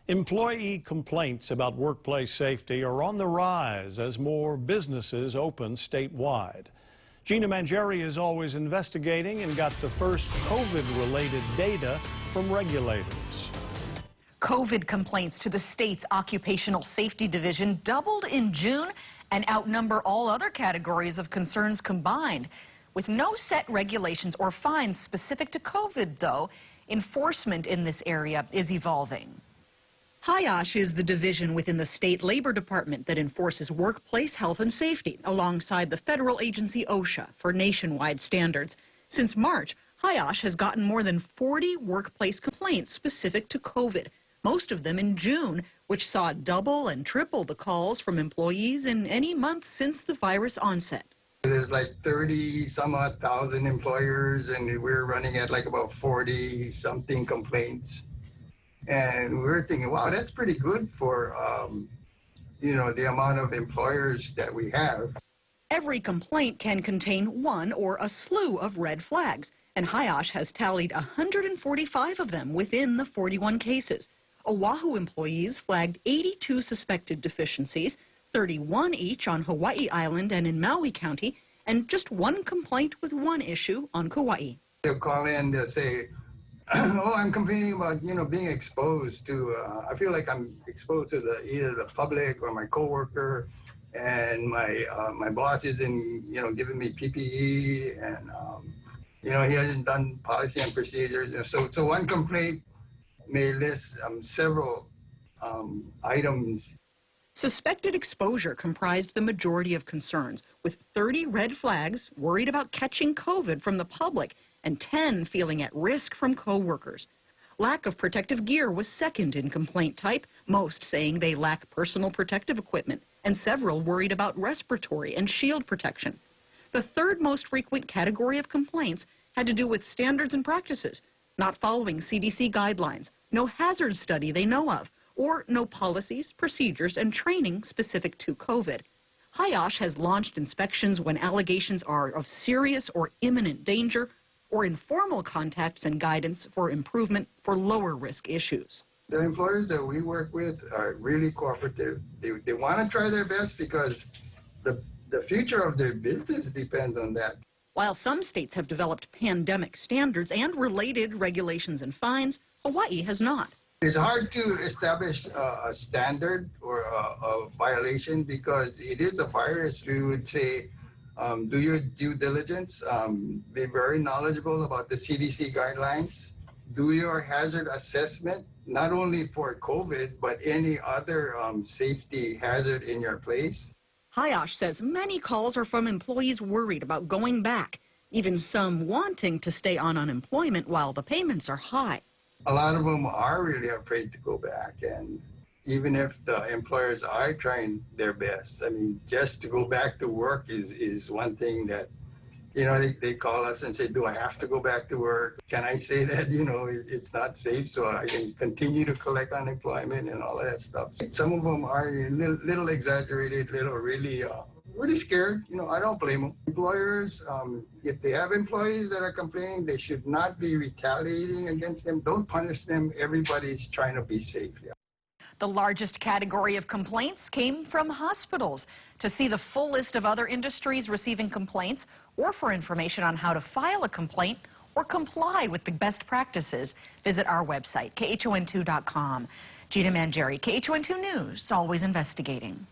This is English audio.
Employee complaints about workplace safety are on the rise as more businesses open statewide. Gina Mangieri is always investigating and got the first COVID-related data from regulators. COVID complaints to the state's Occupational Safety Division doubled in June and outnumber all other categories of concerns combined. With no set regulations or fines specific to COVID, though, enforcement in this area is evolving. HIOSH is the division within the state labor department that enforces workplace health and safety alongside the federal agency OSHA for nationwide standards. Since March, HIOSH has gotten more than 40 workplace complaints specific to COVID, most of them in June, which saw double and triple the calls from employees in any month since the virus onset. There's like 30 some odd thousand employers, and we're running at like about 40 something complaints. And we were thinking, wow, that's pretty good for, the amount of employers that we have. Every complaint can contain one or a slew of red flags, and HIOSH has tallied 145 of them within the 41 cases. Oahu employees flagged 82 suspected deficiencies, 31 each on Hawaii Island and in Maui County, and just one complaint with one issue on Kauai. They'll call in, they'll say, oh, I'm complaining about, being exposed to, I feel like I'm exposed to either the public or my coworker, and my boss isn't, giving me PPE, and, he hasn't done policy and procedures. So one complaint may list several items. Suspected exposure comprised the majority of concerns, with 30 red flags worried about catching COVID from the public and 10 feeling at risk from coworkers. Lack of protective gear was second in complaint type, most saying they lack personal protective equipment, and several worried about respiratory and shield protection. The third most frequent category of complaints had to do with standards and practices, not following CDC guidelines, no hazard study they know of, or no policies, procedures, and training specific to COVID. HIOSH has launched inspections when allegations are of serious or imminent danger, or informal contacts and guidance for improvement for lower risk issues. The employers that we work with are really cooperative. They want to try their best because the future of their business depends on that. While some states have developed pandemic standards and related regulations and fines, Hawaii has not. It's hard to establish a standard or a violation because it is a virus. We would say, do your due diligence, be very knowledgeable about the CDC guidelines, do your hazard assessment, not only for COVID, but any other safety hazard in your place. HIOSH says many calls are from employees worried about going back, even some wanting to stay on unemployment while the payments are high. A lot of them are really afraid to go back, and even if the employers are trying their best, I mean, just to go back to work is one thing that, they call us and say, do I have to go back to work? Can I say that, it's not safe so I can continue to collect unemployment and all of that stuff? Some of them are a little exaggerated, really scared. I don't blame them. Employers, if they have employees that are complaining, they should not be retaliating against them. Don't punish them. Everybody's trying to be safe. Yeah. The largest category of complaints came from hospitals. To see the full list of other industries receiving complaints, or for information on how to file a complaint or comply with the best practices, visit our website, KHON2.com. Gina Mangieri, KHON2 News, always investigating.